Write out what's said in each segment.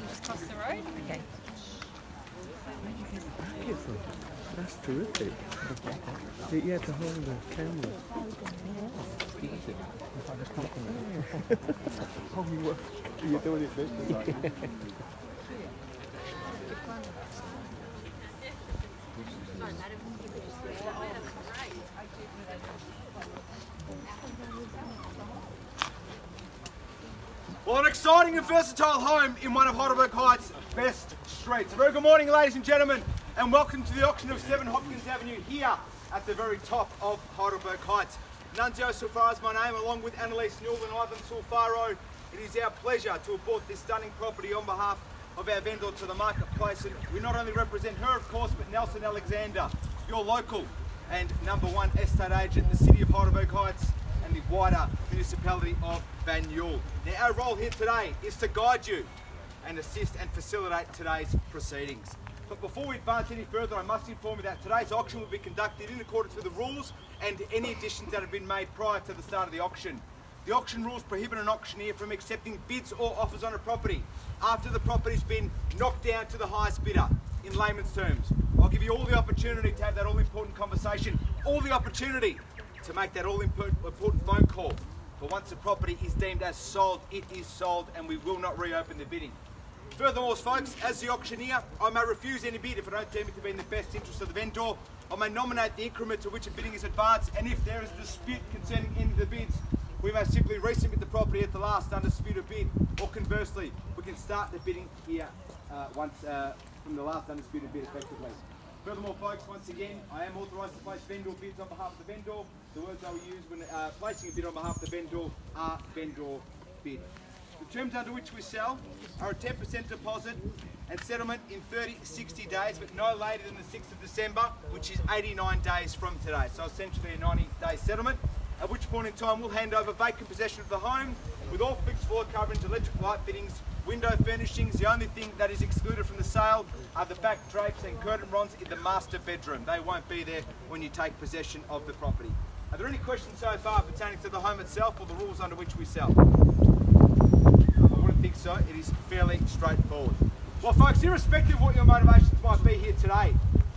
Just cross the road? Okay. That's terrific. Yeah, to hold the camera. Oh, you're doing it better. Well, an exciting and versatile home in one of Heidelberg Heights' best streets. A very good morning, ladies and gentlemen, and welcome to the auction of 7 Hopkins Avenue here at the very top of Heidelberg Heights. Nunzio Sulfaro is my name, along with Annalise Newell and Ivan Sulfaro. It is our pleasure to have brought this stunning property on behalf of our vendor to the marketplace. And we not only represent her, of course, but Nelson Alexander, your local and #1 estate agent in the city of Heidelberg Heights and the wider municipality of Banyule. Now, our role here today is to guide you and assist and facilitate today's proceedings. But before we advance any further, I must inform you that today's auction will be conducted in accordance with the rules and any additions that have been made prior to the start of the auction. The auction rules prohibit an auctioneer from accepting bids or offers on a property after the property's been knocked down to the highest bidder, in layman's terms. I'll give you all the opportunity to have that all-important conversation, all the opportunity to make that all-important phone call. But once the property is deemed as sold, it is sold, and we will not reopen the bidding. Furthermore, folks, as the auctioneer, I may refuse any bid if I don't deem it to be in the best interest of the vendor. I may nominate the increment to which a bidding is advanced, and if there is a dispute concerning any of the bids, we may simply resubmit the property at the last undisputed bid, or conversely, we can start the bidding here from the last undisputed bid effectively. Furthermore, folks, once again, I am authorised to place vendor bids on behalf of the vendor. The words I will use when placing a bid on behalf of the vendor are vendor bid. The terms under which we sell are a 10% deposit and settlement in 60 days, but no later than the 6th of December, which is 89 days from today. So essentially a 90-day settlement, at which point in time we'll hand over vacant possession of the home with all fixed floor coverage, electric light fittings, window furnishings. The only thing that is excluded from the sale are the back drapes and curtain rods in the master bedroom. They won't be there when you take possession of the property. Are there any questions so far pertaining to the home itself or the rules under which we sell? I wouldn't think so. It is fairly straightforward. Well, folks, irrespective of what your motivations might be here today,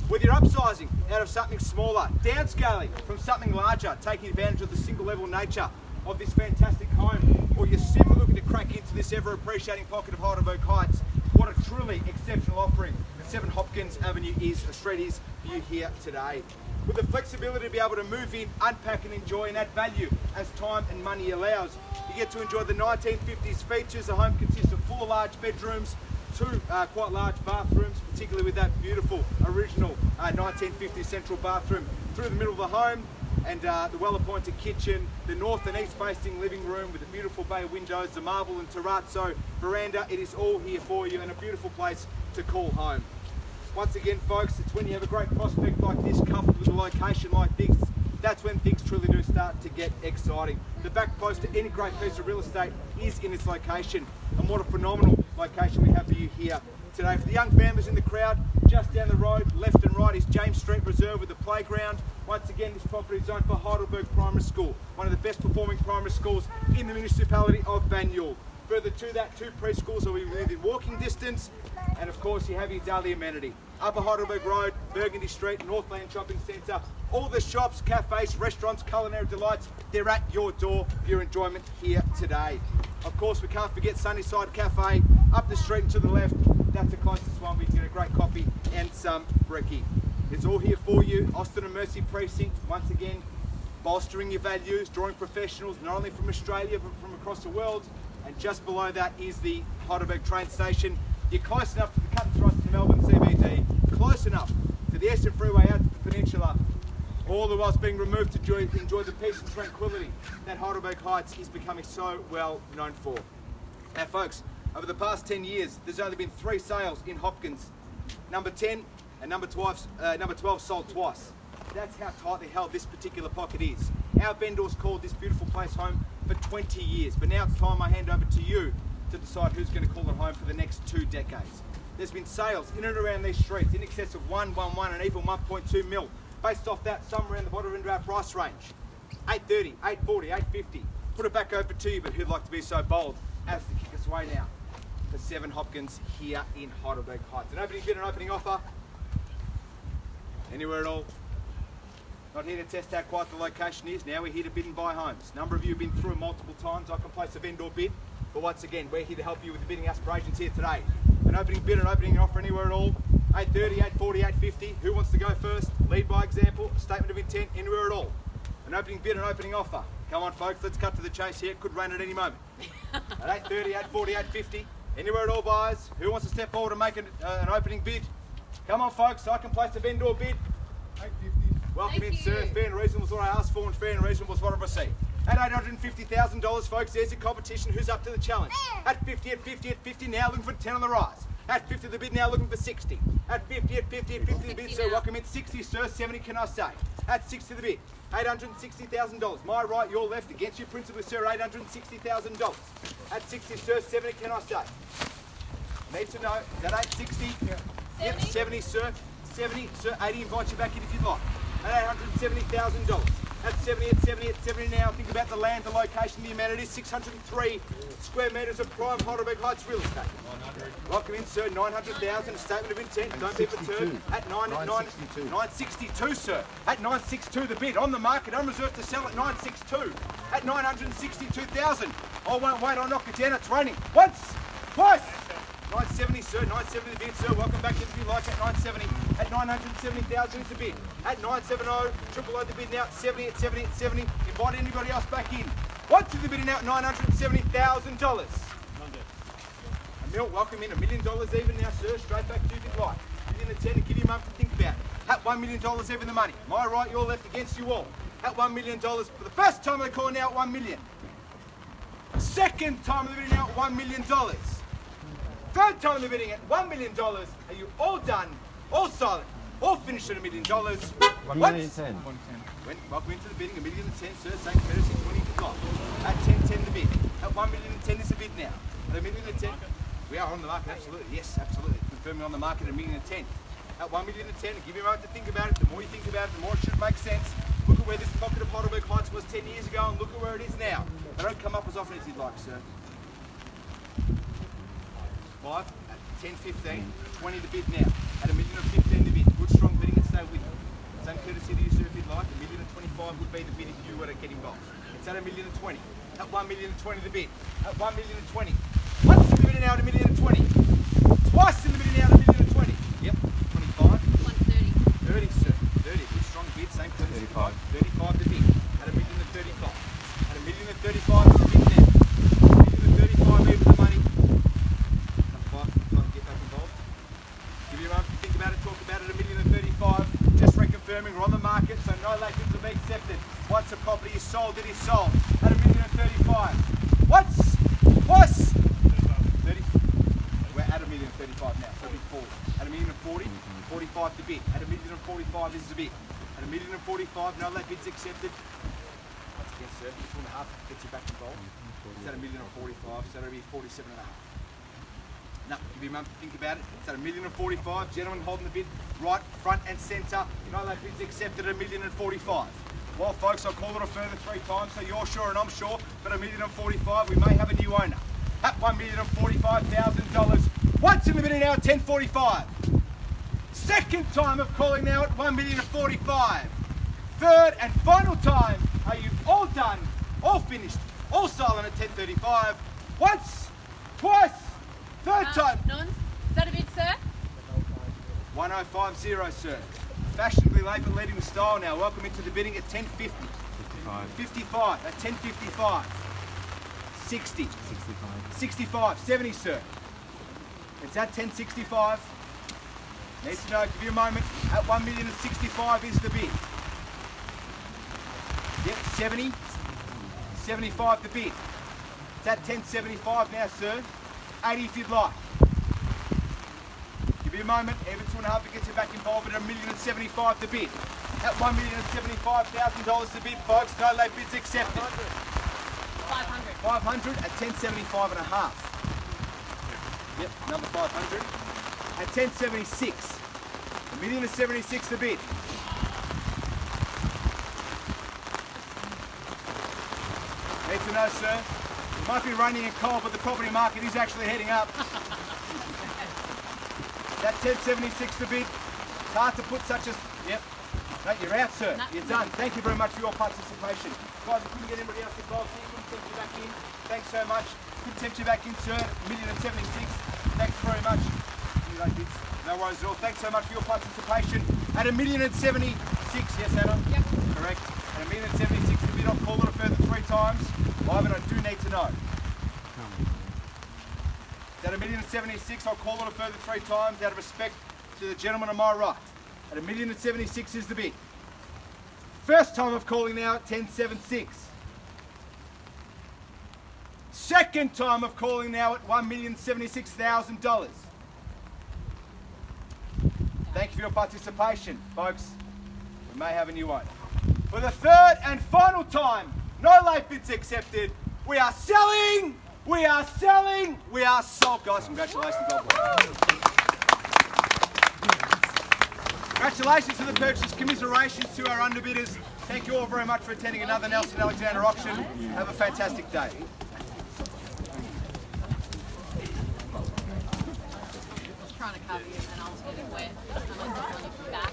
whether you're upsizing out of something smaller, downscaling from something larger, taking advantage of the single level nature of this fantastic home, or you're simply looking to crack into this ever appreciating pocket of Heidelberg Heights, what a truly exceptional offering 7 Hopkins Avenue Street is for you here today. With the flexibility to be able to move in, unpack and enjoy and add value as time and money allows. You get to enjoy the 1950s features. The home consists of 4 large bedrooms, 2 quite large bathrooms, particularly with that beautiful original 1950s central bathroom through the middle of the home, and the well-appointed kitchen, the north and east facing living room with the beautiful bay windows, the marble and terrazzo veranda. It is all here for you and a beautiful place to call home. Once again, folks, it's when you have a great prospect like this coupled with a location like this, that's when things truly do start to get exciting. The back post to any great piece of real estate is in its location, and what a phenomenal location we have for you here today. For the young families in the crowd, just down the road, left and right, is James Street Reserve with a playground. Once again, this property is owned for Heidelberg Primary School, one of the best performing primary schools in the municipality of Banyule. Further to that, 2 preschools are within walking distance, and of course you have your daily amenity. Upper Heidelberg Road, Burgundy Street, Northland Shopping Centre, all the shops, cafes, restaurants, culinary delights, they're at your door for your enjoyment here today. Of course, we can't forget Sunnyside Cafe, up the street and to the left. That's the closest one. We can get a great coffee and some brekkie. It's all here for you. Austin and Mercy Precinct, once again, bolstering your values, drawing professionals, not only from Australia, but from across the world. And just below that is the Heidelberg train station. You're close enough to the cut and thrust to Melbourne CBD, close enough to the Eastern Freeway out to the peninsula, all the whilst being removed to enjoy the peace and tranquility that Heidelberg Heights is becoming so well known for. Now, folks, over the past 10 years, there's only been 3 sales in Hopkins. Number 10 and number 12 sold twice. That's how tightly held this particular pocket is. Our vendors called this beautiful place home for 20 years, but now it's time I hand over to you to to decide who's going to call it home for the next 2 decades. There's been sales in and around these streets in excess of 111 and even 1.2 mil. Based off that, somewhere around the bottom end of our price range. 830, 840, 850. Put it back over to you, but who'd like to be so bold as to kick us away now for 7 Hopkins here in Heidelberg Heights. An opening bid, an opening offer. Anywhere at all. Not here to test how quiet the location is. Now we're here to bid and buy homes. A number of you have been through multiple times. I can place a vendor bid, but once again, we're here to help you with the bidding aspirations here today. An opening bid, an opening offer, anywhere at all. 830, 840, 850. Who wants to go first? Lead by example. A statement of intent, anywhere at all. An opening bid, an opening offer. Come on, folks, let's cut to the chase here. It could rain at any moment. At 830, 840, 850. Anywhere at all, buyers. Who wants to step forward and make an opening bid? Come on, folks, I can place a vendor bid. 850. Welcome in, sir. Fair and reasonable is what I asked for, and fair and reasonable is what I've received. At $850,000, folks, there's a competition. Who's up to the challenge? At 50, at 50, at 50, now looking for 10 on the rise. At 50, the bid now looking for 60. At 50, at 50, at 50, the bid, sir. Welcome in, 60, sir. 70, can I say? At 60, the bid. $860,000. My right, your left. Against you, principally, sir. $860,000. At 60, sir. 70, can I say? Need to know. Is that 860? Yep, 70, sir. 70, sir. 80, invite you back in if you'd like. At $870,000. At 70, at 70, at 70 now. Think about the land, the location, the amenities. 603 square metres of prime Heidelberg Heights real estate. 900. Welcome in, sir. 900,000. A statement of intent. Don't be perturbed. At 962, sir. At 962, the bid on the market, unreserved to sell at 962. At 962,000. I won't wait. I'll knock it down. It's raining. Once, twice. 970, sir. 970 the bid, sir. Welcome back if you like at 970. At 970,000 is the bid. At 970, triple O the bid now at 70, at 70, at 70. Invite anybody else back in. What's the bid now at $970,000? A mil, welcome in. $1 million even now, sir. Straight back to you if you'd like. Within the 10 to give you a moment to think about it. At $1 million even the money. My right, your left, against you all. At $1 million for the first time of the call now at $1 million. Second time of the bidding now at $1 million. Third time of the bidding at $1 million. Are you all done? All silent? All finished at $1 million? $1,010,000. Welcome into the bidding. $1,010,000, sir. Same courtesy, 20 if you'd like. At 1010 the bid. At $1,010,000 is the bid now. At $1,010,000. We are on the market, absolutely. Yes, absolutely. Confirming on the market at $1,010,000. At $1,010,000, give you a moment to think about it. The more you think about it, the more it should make sense. Look at where this pocket of Heidelberg Heights was 10 years ago, and look at where it is now. They don't come up as often as you'd like, sir. 5 at 10.15, 20 the bid now. At $1,015,000 the bid. Good strong bidding and stay with you. Same courtesy to you, sir, if you'd like. $1,025,000 would be the bid if you were to get involved. It's at $1,020,000. At $1,020,000 the bid. At $1,020,000. Once in the bidding now at $1,020,000. Twice in the bidding now at $1,020,000. Yep, 25. 130. 30, sir. 30. Good strong bid. Same courtesy. 35. 35 the bid. At $1,035,000. At $1,035,000 is the bid now. $1,035,000 even the money. Talk about it, $1,035,000. Just reconfirming we're on the market, so no late bids will be accepted. Once a property is sold, it is sold at $1,035,000. Once, twice, 30. We're at $1,035,000 now, so bid forward. At $1,040,000, 45 to bid. At $1,045,000 this is a bid. At $1,045,000, no late bids accepted. Once again, sir, 2.5 gets you back involved. It's at $1,045,000, so that'll be 47.5. No, give you a moment to think about it. It's at $1,045,000. Gentlemen holding the bid right, front and centre. No late bids accepted at $1,045,000. Well, folks, I'll call it a further 3 times, so you're sure and I'm sure, but $1,045,000, we may have a new owner. At $1,045,000. Once in the bidding now at $10.45. Second time of calling now at $1,045,000. Third and final time. Are you all done? All finished? All silent at $10.35. Once, twice. Third time. None. Is that a bid, sir? 1050, sir. Fashionably late but leading with style now. Welcome into the bidding at 1050. 55 at 1055. 60. 65. 70, sir. It's at 1065. Need to know, give you a moment. At $1,065,000 is the bid. Yep, 70. 75 the bid. It's at 1075 now, sir. 80 if you'd like. Give you a moment, even 2.5 to get you back involved at $1,075,000 the bid. At $1,075,000 the bid, folks. No late bids accepted. 500. 500 at 1075.5. Yep, number 500. At 10.76. 1,076,000 the bid. Need to know, sir. It might be raining and cold, but the property market is actually heading up. That 10.76 the bid. It's hard to put such a... Yep. No, you're out, sir. No. You're done. Thank you very much for your participation. Guys, we couldn't get anybody else involved, so you couldn't tempt you back in. Thanks so much. Couldn't tempt you back in, sir. 1,076,000. Thanks very much. No worries at all. Thanks so much for your participation. At 1,076,000, yes, Anna? Yep. Correct. At 1,076,000 the bid, I'll call it a further 3 times. Ivan, I do need to know. At 1,076,000, I'll call it a further 3 times out of respect to the gentleman on my right. At 1,076,000 is the bid. First time of calling now at 10.76. Second time of calling now at $1,076,000. Thank you for your participation, folks. We may have a new one. For the third and final time, no late bids accepted. We are selling, we are selling, we are sold. Guys, congratulations. Congratulations to the purchasers, commiserations to our underbidders. Thank you all very much for attending another Nelson Alexander auction. Have a fantastic day. Trying to cover you and I was getting wet. And I was on your back.